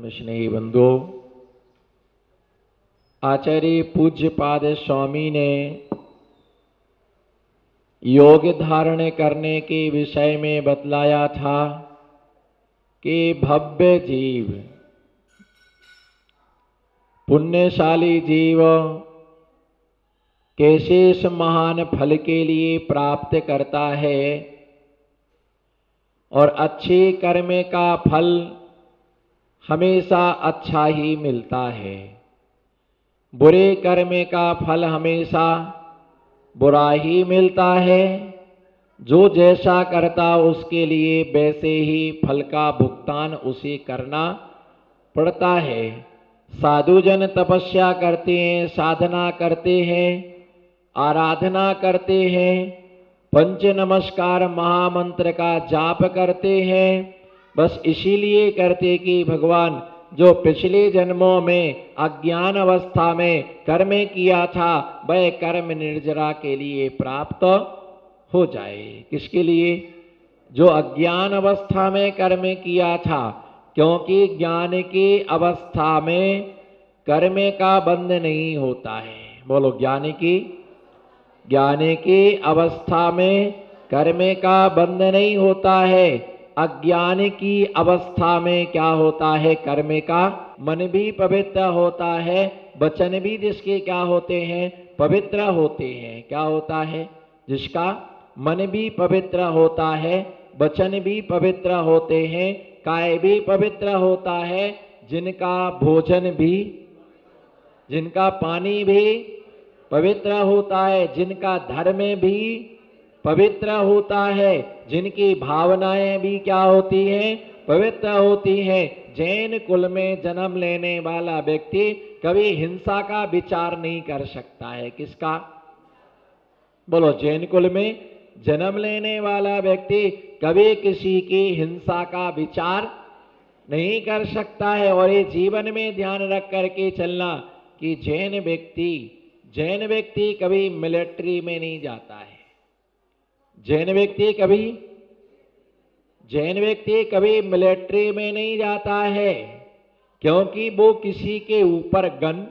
धर्म स्नेही बंधु, आचार्य पूज्यपाद स्वामी ने योग धारण करने के विषय में बतलाया था कि भव्य जीव, पुण्यशाली जीव कैसे इस महान फल के लिए प्राप्त करता है और अच्छे कर्म का फल हमेशा अच्छा ही मिलता है, बुरे कर्म का फल हमेशा बुरा ही मिलता है। जो जैसा करता उसके लिए वैसे ही फल का भुगतान उसे करना पड़ता है। साधुजन तपस्या करते हैं, साधना करते हैं, आराधना करते हैं, पंच नमस्कार महामंत्र का जाप करते हैं, बस इसीलिए करते कि भगवान जो पिछले जन्मों में अज्ञान अवस्था में कर्म किया था वह कर्म निर्जरा के लिए प्राप्त हो जाए। किसके लिए? जो अज्ञान अवस्था में कर्म किया था, क्योंकि ज्ञान की अवस्था में कर्म का बंध नहीं होता है। बोलो, ज्ञान की अवस्था में कर्म का बंध नहीं होता है। अज्ञान की अवस्था में क्या होता है? कर्म का मन भी पवित्र होता है, वचन भी जिसके क्या होते हैं? पवित्र होते हैं। क्या होता है? जिसका मन भी पवित्र होता है, वचन भी पवित्र होते हैं, काय भी पवित्र होता है, जिनका भोजन भी, जिनका पानी भी पवित्र होता है, जिनका धर्म भी पवित्र होता है, जिनकी भावनाएं भी क्या होती हैं? पवित्र होती हैं। जैन कुल में जन्म लेने वाला व्यक्ति कभी हिंसा का विचार नहीं कर सकता है। किसका? बोलो, जैन कुल में जन्म लेने वाला व्यक्ति कभी किसी की हिंसा का विचार नहीं कर सकता है। और ये जीवन में ध्यान रख करके चलना कि जैन व्यक्ति कभी मिलिट्री में नहीं जाता है। जैन व्यक्ति कभी मिलिट्री में नहीं जाता है, क्योंकि वो किसी के ऊपर गन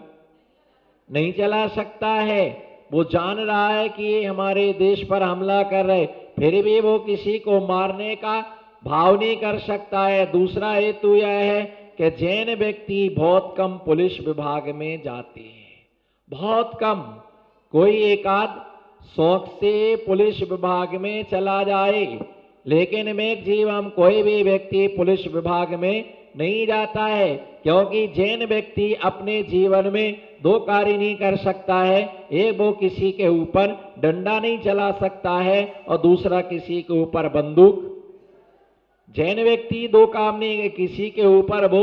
नहीं चला सकता है। वो जान रहा है कि ये हमारे देश पर हमला कर रहे, फिर भी वो किसी को मारने का भाव नहीं कर सकता है। दूसरा हेतु यह है कि जैन व्यक्ति बहुत कम पुलिस विभाग में जाते हैं, बहुत कम। कोई एकाध शौक से पुलिस विभाग में चला जाए, लेकिन मैक्सिमम कोई भी व्यक्ति पुलिस विभाग में नहीं जाता है, क्योंकि जैन व्यक्ति अपने जीवन में दो कार्य नहीं कर सकता है। एक, वो किसी के ऊपर डंडा नहीं चला सकता है, और दूसरा किसी के ऊपर बंदूक। जैन व्यक्ति दो काम नहीं, किसी के ऊपर वो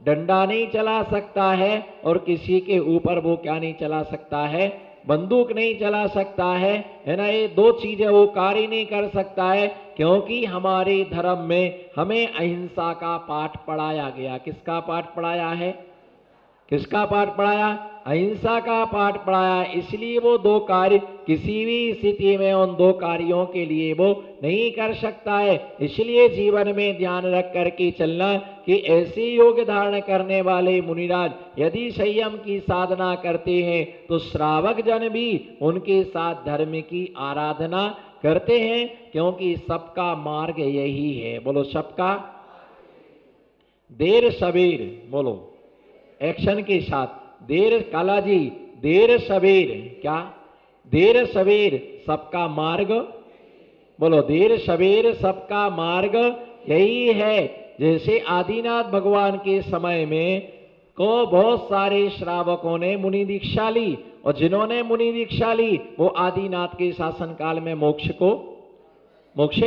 डंडा नहीं चला सकता है और किसी के ऊपर वो क्या नहीं चला सकता है? बंदूक नहीं चला सकता है ना। ये दो चीजें वो कार्य नहीं कर सकता है, क्योंकि हमारे धर्म में हमें अहिंसा का पाठ पढ़ाया गया। किसका पाठ पढ़ाया है? किसका पाठ पढ़ाया? अहिंसा का पाठ पढ़ाया। इसलिए वो दो कार्य किसी भी स्थिति में उन दो कार्यों के लिए वो नहीं कर सकता है। इसलिए जीवन में ध्यान रख करके चलना कि ऐसे योग धारण करने वाले मुनिराज यदि संयम की साधना करते हैं तो श्रावक जन भी उनके साथ धर्म की आराधना करते हैं, क्योंकि सबका मार्ग यही है। बोलो, सबका देर सबेर, बोलो एक्शन के साथ, देर काला जी, देर सबेर, क्या? देर सबेर सबका मार्ग, बोलो देर सबेर सबका मार्ग यही है। जैसे आदिनाथ भगवान के समय में को बहुत सारे श्रावकों ने मुनि दीक्षा ली, और जिन्होंने मुनि दीक्षा ली वो आदिनाथ के शासन काल में मोक्ष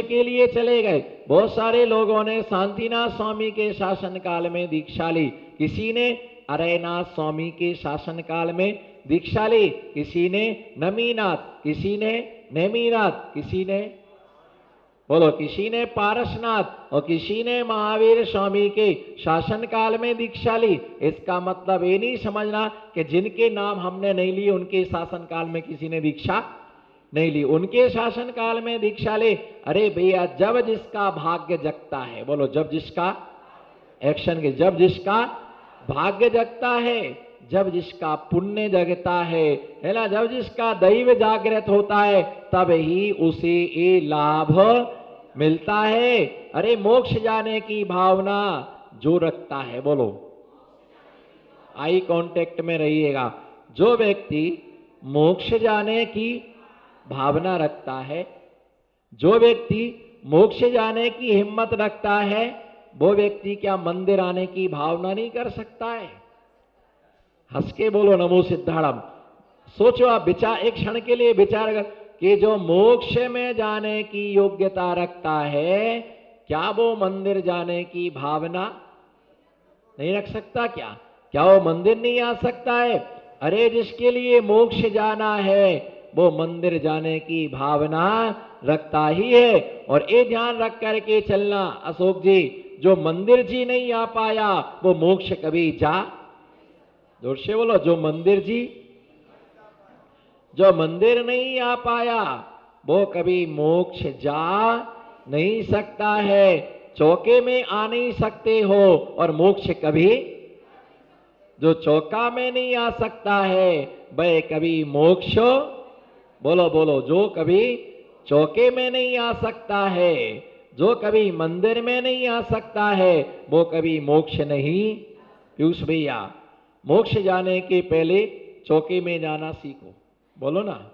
के लिए चले गए। बहुत सारे लोगों ने शांतिनाथ स्वामी के शासन काल में दीक्षा ली, किसी ने अरयनाथ स्वामी के शासन काल में दीक्षा ली, किसी ने नमीनाथ, किसी ने नेमीनाथ, किसी ने, बोलो, किसी ने पारसनाथ, और किसी ने महावीर स्वामी के शासन काल में दीक्षा ली। इसका मतलब ये नहीं समझना कि जिनके नाम हमने नहीं लिए उनके शासन काल में किसी ने दीक्षा नहीं ली, उनके शासन काल में दीक्षा ले। अरे भैया, जब जिसका भाग्य जगता है, बोलो जब जिसका, एक्शन के, जब जिसका भाग्य जगता है, जब जिसका पुण्य जगता है ना, जब जिसका दैव जागृत होता है, तब ही उसे ये लाभ मिलता है। अरे मोक्ष जाने की भावना जो रखता है, बोलो आई कांटेक्ट में रहिएगा, जो व्यक्ति मोक्ष जाने की भावना रखता है, जो व्यक्ति मोक्ष जाने की हिम्मत रखता है, वो व्यक्ति क्या मंदिर आने की भावना नहीं कर सकता है? हंस के बोलो नमो सिद्धाणम। सोचो आप, विचार एक क्षण के लिए विचार कर कि जो मोक्ष में जाने की योग्यता रखता है, क्या वो मंदिर जाने की भावना नहीं रख सकता? क्या वो मंदिर नहीं आ सकता है? अरे जिसके लिए मोक्ष जाना है वो मंदिर जाने की भावना रखता ही है। और ये ध्यान रख करके चलना अशोक जी, जो मंदिर जी नहीं आ पाया वो मोक्ष कभी जा, जोर से बोलो, जो मंदिर नहीं आ पाया वो कभी मोक्ष जा नहीं सकता है। चौके में आ नहीं सकते हो और मोक्ष कभी, जो चौका में नहीं आ सकता है वह कभी मोक्ष, बोलो बोलो, जो कभी चौके में नहीं आ सकता है, जो कभी मंदिर में नहीं आ सकता है, वो कभी मोक्ष नहीं। पीयूष भैया, मोक्ष जाने के पहले चौके में जाना सीखो, बोलो ना,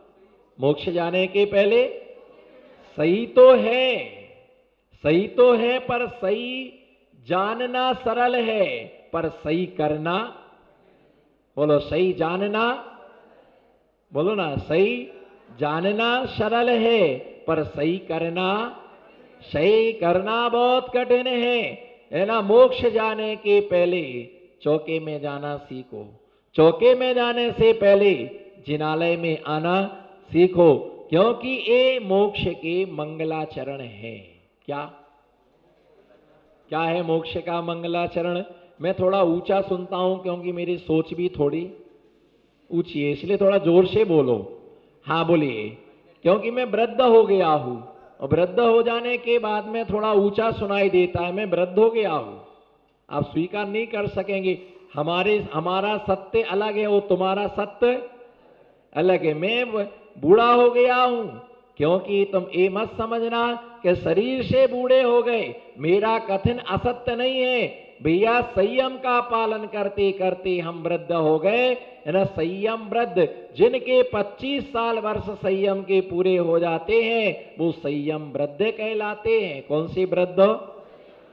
मोक्ष जाने के पहले सही तो है पर सही जानना सरल है, पर सही करना, बोलो सही जानना, बोलो ना, सही जानना सरल है पर सही करना बहुत कठिन है ना। मोक्ष जाने के पहले चौके में जाना सीखो, चौके में जाने से पहले जिनालय में आना सीखो, क्योंकि ये मोक्ष के मंगलाचरण है। क्या है मोक्ष का मंगलाचरण? मैं थोड़ा ऊंचा सुनता हूं क्योंकि मेरी सोच भी थोड़ी ऊंची है, इसलिए थोड़ा जोर से बोलो। हाँ बोलिए। क्योंकि मैं वृद्ध हो गया हूं और वृद्ध हो जाने के बाद में थोड़ा ऊंचा सुनाई देता है, मैं वृद्ध हो गया हूं, आप स्वीकार नहीं कर सकेंगे। हमारा सत्य अलग है, वो तुम्हारा सत्य अलग है। मैं बूढ़ा हो गया हूं, क्योंकि तुम ये मत समझना कि शरीर से बूढ़े हो गए, मेरा कथन असत्य नहीं है भैया। संयम का पालन करते करते हम वृद्ध हो गए ना। संयम वृद्ध, जिनके 25 साल वर्ष संयम के पूरे हो जाते हैं वो संयम वृद्ध कहलाते हैं। कौन सी वृद्ध?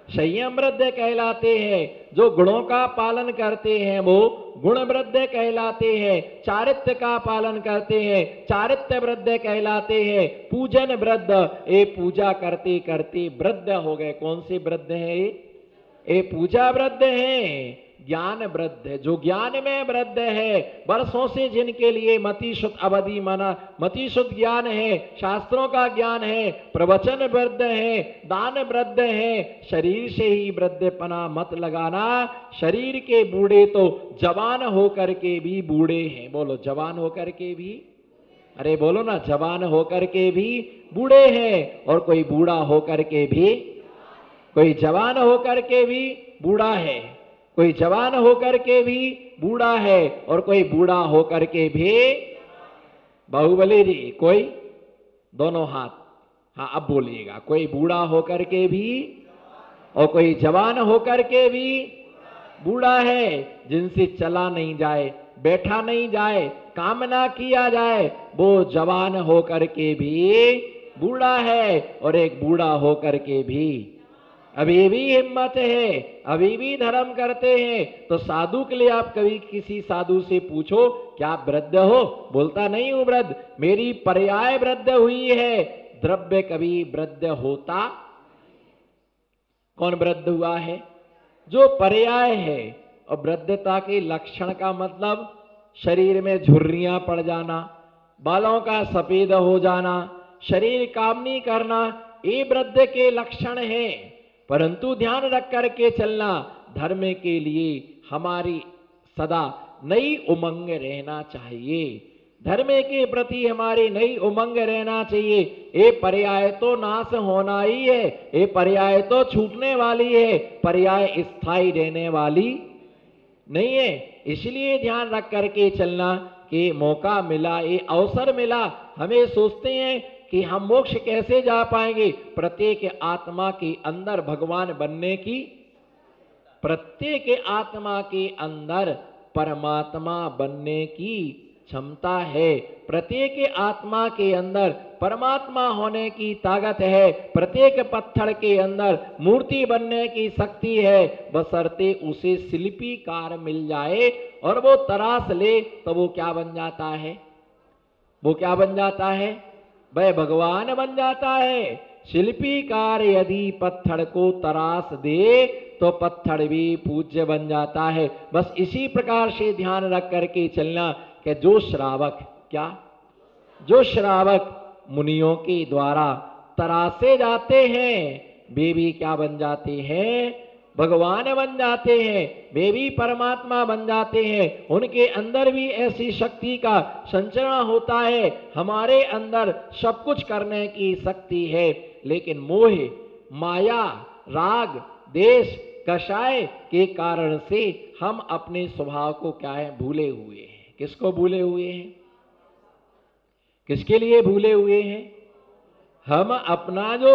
संयम वृद्ध कहलाते हैं। जो गुणों का पालन करते हैं वो गुण वृद्ध कहलाते हैं। चारित्र्य का पालन करते हैं, चारित्र्य वृद्ध कहलाते हैं। पूजन वृद्ध, ये पूजा करते करते वृद्ध हो गए। कौन से वृद्ध है? ये पूजा वृद्ध है। ज्ञान वृद्ध है, जो ज्ञान में वृद्ध है, वर्षों से जिनके लिए मतिशुद्ध अवधि माना, मतिशुद्ध ज्ञान है, शास्त्रों का ज्ञान है, प्रवचन वृद्ध है, दान वृद्ध है। शरीर से ही वृद्धपना मत लगाना। शरीर के बूढ़े तो जवान होकर के भी बूढ़े हैं। बोलो जवान होकर के भी, अरे बोलो ना, जवान होकर के भी बूढ़े हैं। और कोई बूढ़ा होकर के भी, कोई जवान होकर के भी बूढ़ा है, कोई जवान होकर के भी बूढ़ा है, और कोई बूढ़ा होकर के भी, बाहुबली जी, कोई दोनों हाथ, हाँ अब बोलिएगा, कोई बूढ़ा होकर के भी और कोई जवान होकर के भी बूढ़ा है। जिनसे चला नहीं जाए, बैठा नहीं जाए, काम ना किया जाए, वो जवान होकर के भी बूढ़ा है, और एक बूढ़ा होकर के भी अभी भी हिम्मत है, अभी भी धर्म करते हैं। तो साधु के लिए आप कभी किसी साधु से पूछो क्या आप वृद्ध हो? बोलता नहीं हूं वृद्ध, मेरी पर्याय वृद्ध हुई है। द्रव्य कभी वृद्ध होता? कौन वृद्ध हुआ है? जो पर्याय है। और वृद्धता के लक्षण का मतलब शरीर में झुर्रियां पड़ जाना, बालों का सफेद हो जाना, शरीर काम नहीं करना, ये वृद्ध के लक्षण है। परंतु ध्यान रख करके चलना, धर्म के लिए हमारी सदा नई उमंग रहना चाहिए। धर्म के प्रति हमारी नई उमंग रहना चाहिए। ये पर्याय तो नाश होना ही है, ये पर्याय तो छूटने वाली है, पर्याय स्थायी रहने वाली नहीं है। इसलिए ध्यान रख करके चलना कि मौका मिला, ये अवसर मिला, हमें सोचते हैं कि हम मोक्ष कैसे जा पाएंगे। प्रत्येक आत्मा के अंदर भगवान बनने की, प्रत्येक आत्मा के अंदर परमात्मा बनने की क्षमता है। प्रत्येक आत्मा के अंदर परमात्मा होने की ताकत है। प्रत्येक पत्थर के अंदर मूर्ति बनने की शक्ति है, बशर्ते उसे शिल्पीकार मिल जाए और वो तराश ले, तो वो क्या बन जाता है? वो क्या बन जाता है? वह भगवान बन जाता है। शिल्पीकार यदि पत्थर को तराश दे तो पत्थर भी पूज्य बन जाता है। बस इसी प्रकार से ध्यान रख करके चलना कि जो श्रावक, क्या, जो श्रावक मुनियों के द्वारा तरासे जाते हैं, वे भी क्या बन जाते हैं? भगवान बन जाते हैं, वे भी परमात्मा बन जाते हैं। उनके अंदर भी ऐसी शक्ति का संचरण होता है। हमारे अंदर सब कुछ करने की शक्ति है, लेकिन मोह, माया, राग, देश, कषाय के कारण से हम अपने स्वभाव को क्या है? भूले हुए हैं। किसको भूले हुए हैं? किसके लिए भूले हुए हैं? हम अपना जो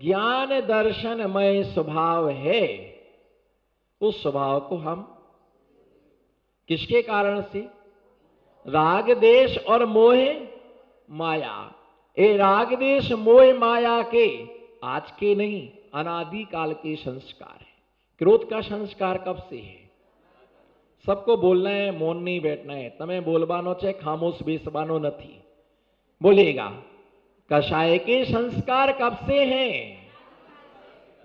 ज्ञान दर्शनमय स्वभाव है, उस स्वभाव को हम किसके कारण से? राग, देश और मोह, माया। ये राग, देश, मोह, माया के आज के नहीं, अनादि काल के संस्कार है। क्रोध का संस्कार कब से है? सबको बोलना है, मौन नहीं बैठना है। तमें बोलबानो छे, खामोश बेसबानो नहीं बोलेगा। कषाय के संस्कार कब से हैं?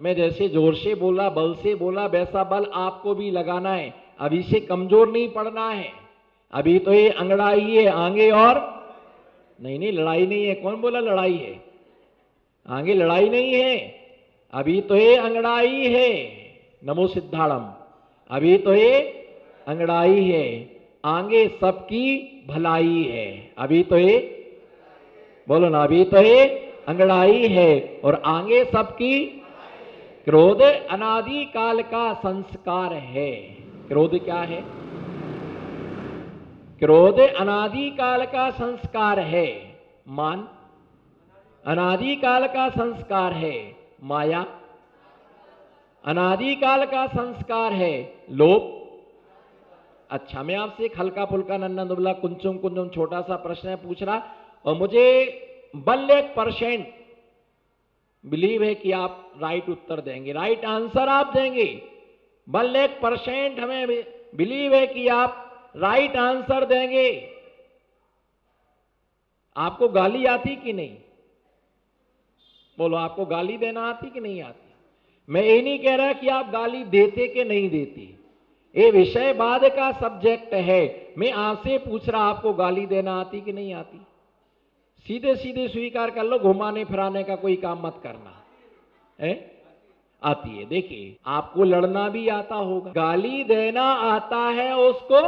मैं जैसे जोर से बोला, बल से बोला, वैसा बल आपको भी लगाना है। अभी से कमजोर नहीं पड़ना है। अभी तो ये अंगड़ाई है, आगे और नहीं, लड़ाई नहीं है। कौन बोला लड़ाई है? आगे लड़ाई नहीं है, अभी तो ये अंगड़ाई है। नमो सिद्धाड़म। अभी तो ये अंगड़ाई है, आगे सबकी भलाई है। अभी तो ये, बोलो ना, अभी तो ये अंगड़ाई है और आगे सबकी। क्रोध अनादि काल का संस्कार है। क्रोध क्या है? क्रोध अनादि काल का संस्कार है। मान अनादि काल का संस्कार है। माया अनादि काल का संस्कार है। लोभ। अच्छा, मैं आपसे एक हल्का फुल्का नन्ना दुबला कुंचुम कुंचुम छोटा सा प्रश्न पूछ रहा और मुझे 100% बिलीव है कि आप राइट उत्तर देंगे, राइट आंसर आप देंगे। 100% हमें बिलीव है कि आप राइट आंसर देंगे। आपको गाली आती कि नहीं? बोलो, आपको गाली देना आती कि नहीं आती? मैं ये नहीं कह रहा कि आप गाली देते कि नहीं देते, ये विषय बाद का सब्जेक्ट है। मैं आपसे पूछ रहा, आपको गाली देना आती कि नहीं आती? सीधे सीधे स्वीकार कर लो, घुमाने फिराने का कोई काम मत करना है। आती है। देखिए, आपको लड़ना भी आता होगा, गाली देना आता है, उसको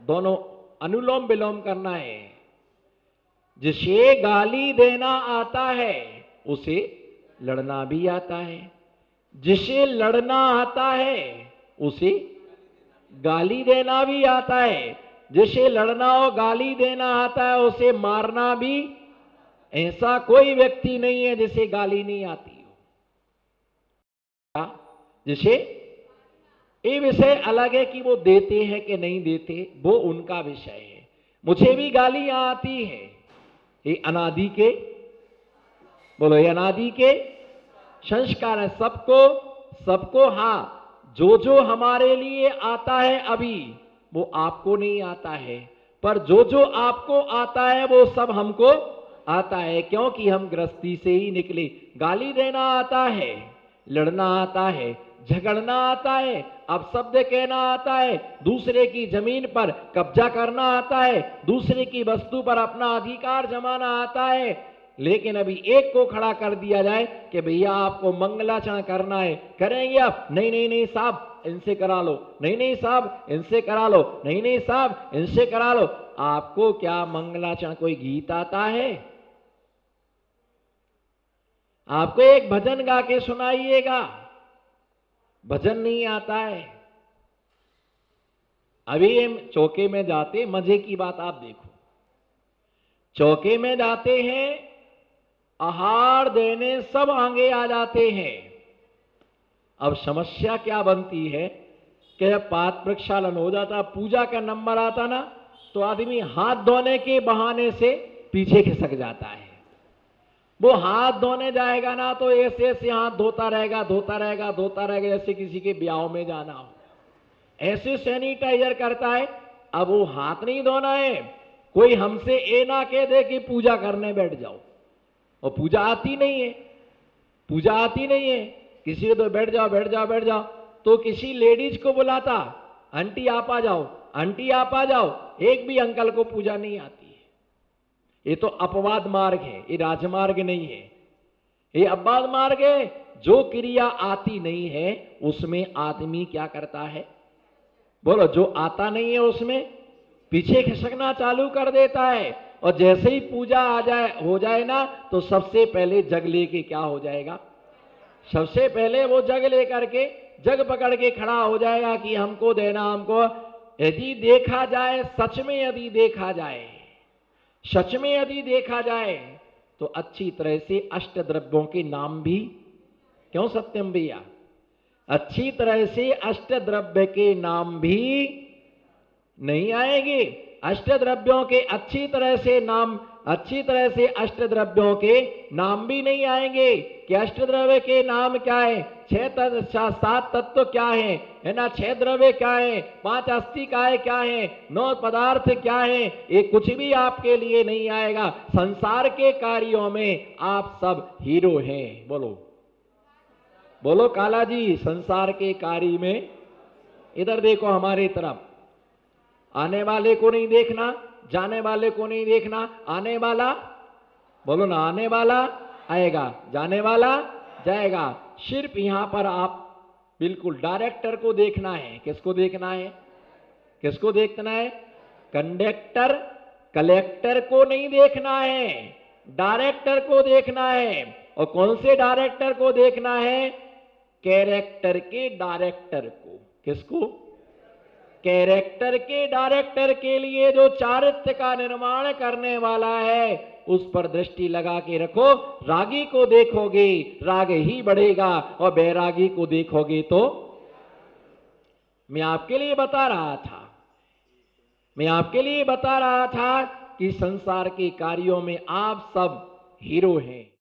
दोनों अनुलोम विलोम करना है। जिसे गाली देना आता है उसे लड़ना भी आता है, जिसे लड़ना आता है उसे गाली देना भी आता है, जिसे लड़ना और गाली देना आता है उसे मारना भी। ऐसा कोई व्यक्ति नहीं है जिसे गाली नहीं आती हो। जिसे, ये विषय अलग है कि वो देते हैं कि नहीं देते, वो उनका विषय है। मुझे भी गालियां आती है, ये अनादि के, बोलो, ये अनादि के संस्कार है। सबको हाँ, जो जो हमारे लिए आता है अभी, वो आपको नहीं आता है, पर जो जो आपको आता है वो सब हमको आता है, क्योंकि हम गृहस्थी से ही निकले। गाली देना आता है, लड़ना आता है, झगड़ना आता है, अपशब्द कहना आता है, दूसरे की जमीन पर कब्जा करना आता है, दूसरे की वस्तु पर अपना अधिकार जमाना आता है। लेकिन अभी एक को खड़ा कर दिया जाए कि भैया आपको मंगलाचरण करना है, करेंगे आप? नहीं नहीं नहीं साहब, इनसे करा लो। नहीं नहीं साहब, इनसे करा लो। नहीं नहीं साहब, इनसे करा लो। आपको क्या मंगलाचरण कोई गीत आता है? आपको एक भजन गा के सुनाइएगा, भजन नहीं आता है। अभी हम चौके में जाते, मजे की बात आप देखो, चौके में जाते हैं, आहार देने सब आगे आ जाते हैं। अब समस्या क्या बनती है कि जब पात प्रक्षालन हो जाता, पूजा का नंबर आता ना, तो आदमी हाथ धोने के बहाने से पीछे खिसक जाता है। वो हाथ धोने जाएगा ना तो ऐसे ऐसे हाथ धोता रहेगा, धोता रहेगा, धोता रहेगा, जैसे किसी के ब्याह में जाना हो। ऐसे सैनिटाइजर करता है। अब वो हाथ नहीं धोना है, कोई हमसे ये ना कह दे कि पूजा करने बैठ जाओ, और पूजा आती नहीं है, पूजा आती नहीं है। किसी को तो बैठ जाओ बैठ जाओ बैठ जाओ, तो किसी लेडीज को बुलाता, आंटी आप आ जाओ, आंटी आप आ जाओ। एक भी अंकल को पूजा नहीं आती है। ये तो अपवाद मार्ग है, ये राजमार्ग नहीं है, ये अपवाद मार्ग है। जो क्रिया आती नहीं है उसमें आदमी क्या करता है? बोलो, जो आता नहीं है उसमें पीछे खिसकना चालू कर देता है। और जैसे ही पूजा आ जाए, हो जाए ना, तो सबसे पहले जग लेके क्या हो जाएगा? सबसे पहले वो जग लेकर के, जग पकड़ के खड़ा हो जाएगा कि हमको देना, हमको। यदि देखा जाए, सच में यदि देखा जाए, सच में यदि देखा जाए, तो अच्छी तरह से अष्ट द्रव्यों के नाम भी, क्यों सत्यम भैया, अच्छी तरह से अष्ट द्रव्य के नाम भी नहीं आएंगे। अष्ट द्रव्यों के अच्छी तरह से नाम, अच्छी तरह से अष्ट द्रव्यों के नाम भी नहीं आएंगे कि अष्ट द्रव्य के नाम क्या है, सात तत्व क्या है ना, छह द्रव्य क्या है, पांच अस्थिकाय क्या है, नौ पदार्थ क्या है, ये कुछ भी आपके लिए नहीं आएगा। संसार के कार्यों में आप सब हीरो हैं। बोलो बोलो काला जी, संसार के कार्य में, इधर देखो हमारी तरफ, आने वाले को नहीं देखना, जाने वाले को नहीं देखना, आने वाला, बोलो ना, आने वाला आएगा, जाने वाला जाएगा। सिर्फ यहां पर आप बिल्कुल डायरेक्टर को देखना है। किसको देखना है? किसको देखना है? कंडक्टर कलेक्टर को नहीं देखना है, डायरेक्टर को देखना है। और कौन से डायरेक्टर को देखना है? कैरेक्टर के डायरेक्टर को। किसको? कैरेक्टर के डायरेक्टर के लिए जो चारित्र्य का निर्माण करने वाला है, उस पर दृष्टि लगा के रखो। रागी को देखोगे राग ही बढ़ेगा, और बैरागी को देखोगे तो, मैं आपके लिए बता रहा था, मैं आपके लिए बता रहा था कि संसार के कार्यों में आप सब हीरो हैं।